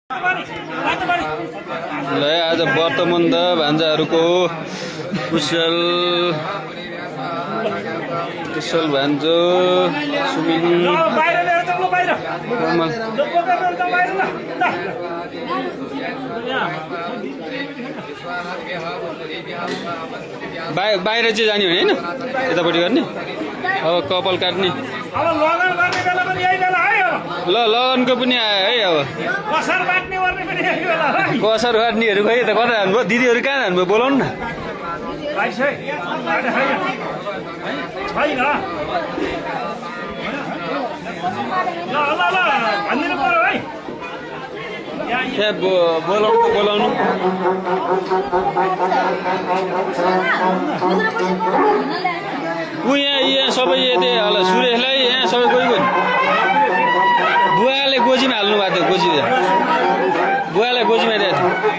ल आज वर्तमन्द भान्जाहरूको कुशल भान्जो सुमिन बाहिर चाहिँ जाने हो हैन यतापट्टि गर्ने अब कपाल काट्ने ल लगनको पनि आयो है अब कसर काट्नेहरू खै त कता जानुभयो दिदीहरू कहाँ जानुभयो बोलाउनु न बोलाउनु ऊ यहाँ सबै यतै होला सुरेशलाई यहाँ सबै कोही कोही बुवाले गोजीमा हाल्नु भएको थियो गोजी बुवालाई गोजीमा दिएको थियो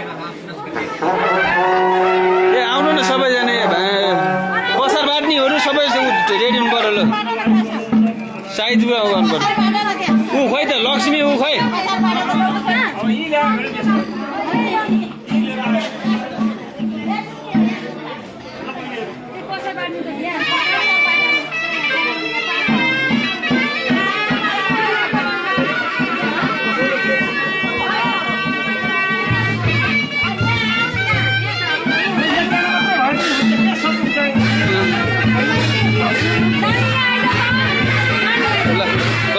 ए आउनु न सबैजना कसार बाट्नेहरू सबै रेडी हुनु पर्यो ल साइज बुवा गर्नु पर्यो ऊ खोइ त लक्ष्मी ऊ खोइ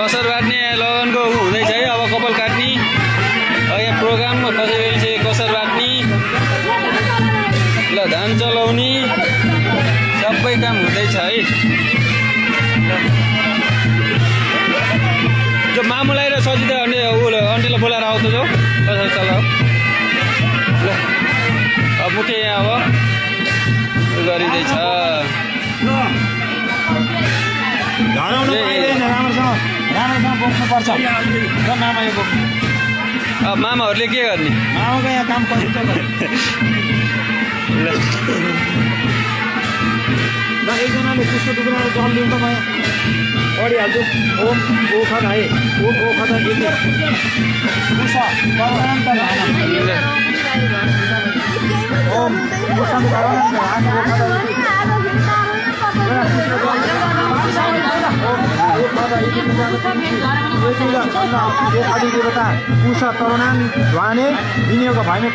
कसर बाट्ने लगनको हुँदैछ है अब कपाल काट्ने यहाँ प्रोग्राममा कसैले चाहिँ कसर बाट्ने ल धान चलाउने सबै काम हुँदैछ है जो मामुलाई र सजिता अन्टीलाई बोलाएर आउँछ जो कसरी चलाऊ ल अब मुखे यहाँ अब गरिँदैछ राम्रोसँग बोक्नुपर्छ र मामाले बोक्नु अब मामाहरूले के गर्ने मामाको यहाँ काम गरिन्छ ल एकजनाले पुष्प टुक्राएर जल लिउँ त म पढिहाल्छु ओम ओखत है ओम ओखत ओम देवता उषा तरुणान ध्वाने विनियोग भाइमे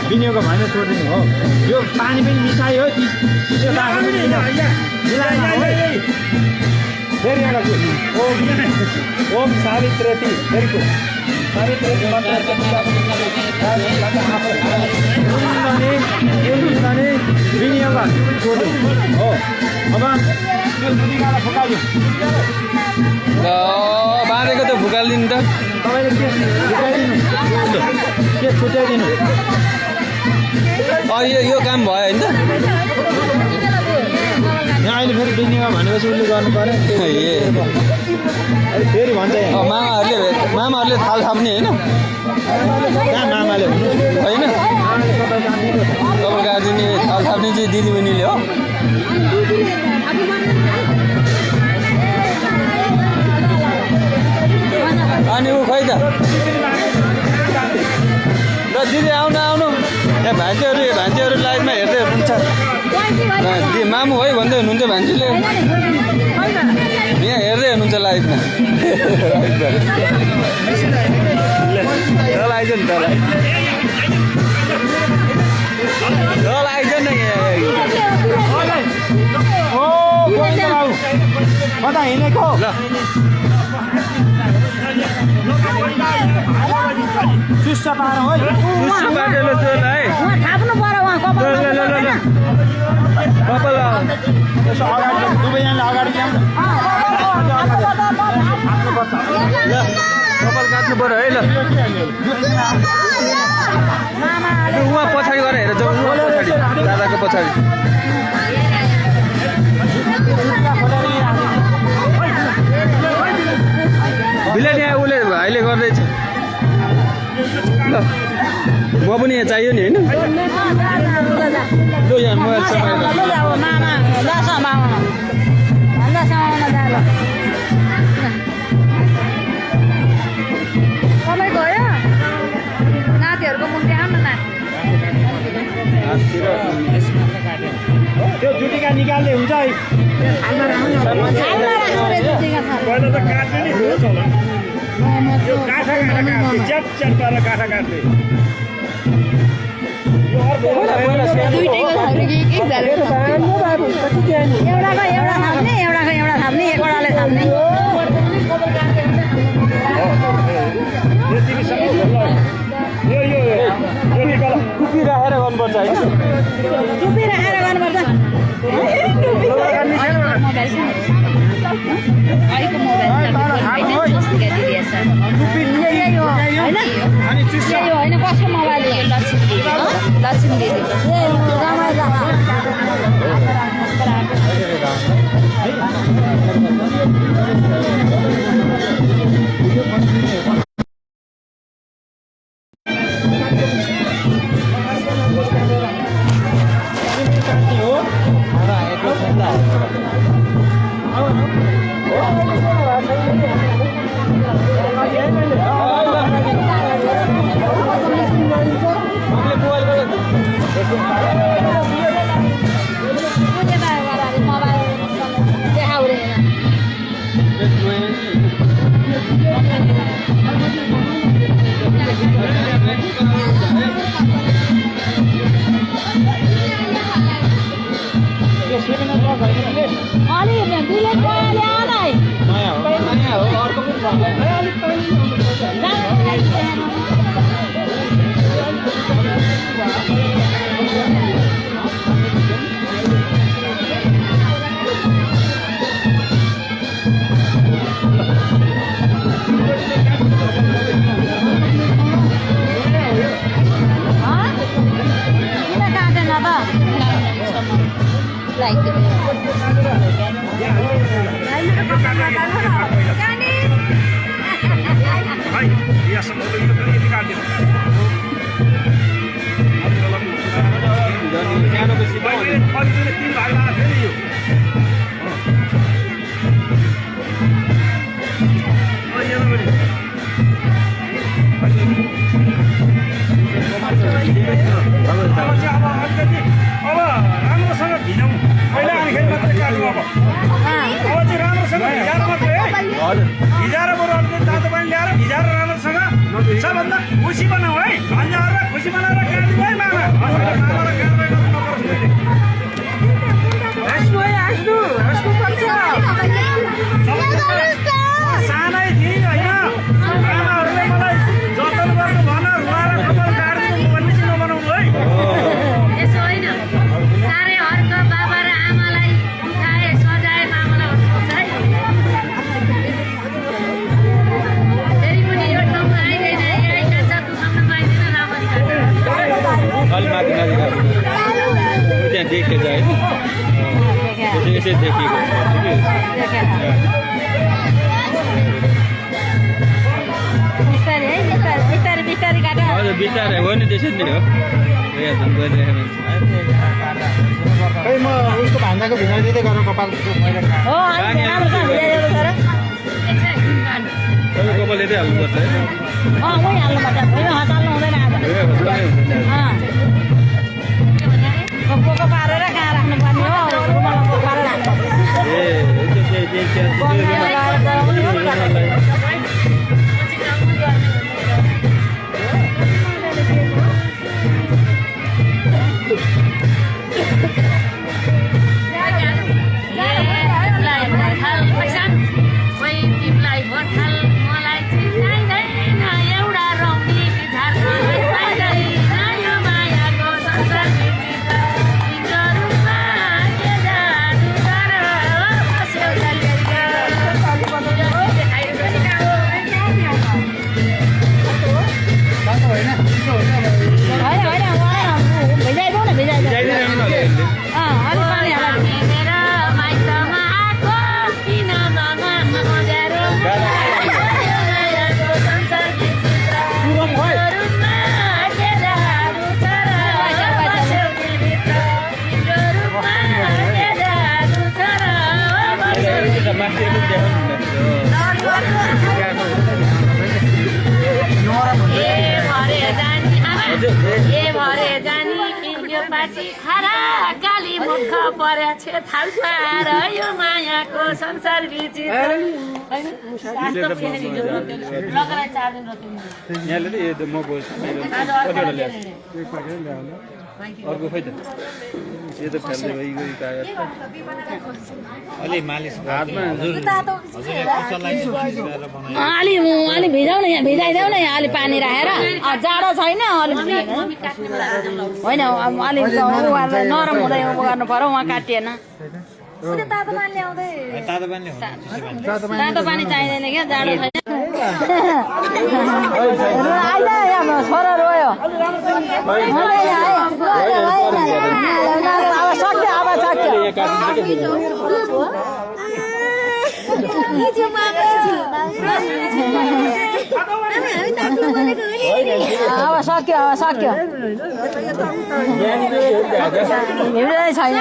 विनियोग भाइमा छोडिदिनु हो यो पानी पनि मिसाइ हो फेरि एउटा ओम सावित्रेती भेरी गुड सावित्रेती विनियोग छोडिदिनु हो अब त्यो दुधीगाला फुकाइदिउँ बाँधेको त फुकालिदिनु त तपाईँले के फुकाइदिनु के छुट्याइदिनु यो काम भयो होइन त यहाँ अहिले फेरि विनियोग भनेपछि उसले गर्नु पर्यो फेरि भन्छ मामाहरूले थाल थाप्ने होइन कहाँ मामाले होइन कपाल काटिदिने थाल थाप्ने चाहिँ दिदीबहिनीले हो अनि ऊ खै त ल दिदी आउनु यहाँ भान्जीहरू लाइभमा हेर्दै हुनुहुन्छ मामु है भन्दै हुनुहुन्छ भान्जीले यहाँ हेर्दै हुनुहुन्छ लाइभमा तल आइज नि तल आइज न कता हिँडेको ल सुस्स पाएर है सुस्स पारेर चल है थाप्नु पर्यो उहाँ कपाल यसो अगाडि दुवैजनाले अगाडि ल्याउनु ल कपाल काट्नु पर्यो है ल उहाँ पछाडि गएर हेर जाउँ पछाडि दादाको पछाडि बिलानी उसले भाइले गर्दैछ ल म पनि यहाँ चाहियो नि होइन लु यहाँ मोबाइल नातिहरूको मुन्टी आउनु न त्यो जुटिका निकाल्ने हुन्छ है पहिला त काट्ने नि थियो चलन यो काठा काट्ने च्याट च्याट पारेर काठा काट्ने यो अर्को दुईटैको थाप्ने कि एकजनाले एउटाको एउटा थाप्ने एउटाको एउटा थाप्ने एकवटाले थाप्ने यो तिमीसँग यो यो यो निकाल टुपी राखेर गर्नुपर्छ होइन टुपी राखेर गर्नुपर्छ अहिलेको मोबाइल होइन कसको मोबाइल लक्ष्मी दिदीको सबभन्दा खुसी बनाऊ है भन्जाएर खुसी बनाएर काट्नु है मामा सानै थिएँ होइन आमाहरूले मलाई जतन गर्नु भन रुवाएर कपाल काट्नु भन्ने चाहिँ नबनाउनु है यसो होइन साह्रै हर्क बाबा र आमालाई उठाए सजाए मामालाई हर्काउँछ है फेरि पनि यो ठाउँमा आइँदैन है आइकान्छ दुखाउन पाइँदैन राम्ररी अलि माथि माथि त्यहाँ देखेछ है यसै देखिएको बिस्तारै काट हजुर बिस्तारै हो नि त्यसरी नै हो गरिरहेको खै म उसको भान्जाको भित्र दिँदै गरेर कपाल मैले हो राम्रो छ तपाईँ कपाल यतै हाल्नुपर्छ है उही हाल्नुपर्छ भुइँमा हचाल्नु हुँदैन आज पोको पारेर कहाँ राख्नुपर्ने हो रुमालमा पोको पारेर राख्नुपर्छ ए भरे जानी यो पाची खारा काली मुख परेछ थाल्पा र यो मायाको संसार बिची अर्को खै त यो त फेल्दै भइगयो कागज अलि मालिस हातमा अलि भिजाउ न यहाँ भिजाइदेऊ न यहाँ अलि पानी राखेर जाडो छैन अलि होइन अलि नरम हुँदै गर्नु पर्यो उहाँ काटिएन तातो पानी चाहिँदैन क्या जाडो छैन छोरा रोयो अब सक्यो हिँड्दै छैन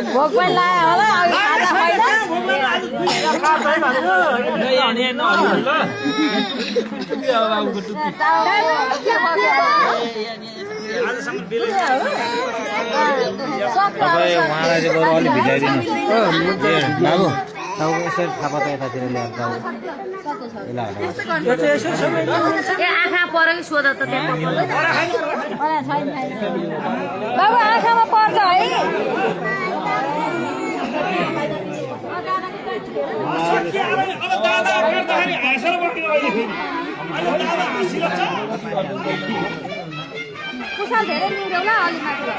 भोक पनि लाग्यो होला उहाँलाई चाहिँ बरु अलिक भिजाइदिनु बाबु टाउको यसरी थाहा पता यतातिर ल्याएर आँखा पऱ्यो कि सोध त बाबु आँखामा पर्छ है कुसाल धेरै निरौ ल अलि माथि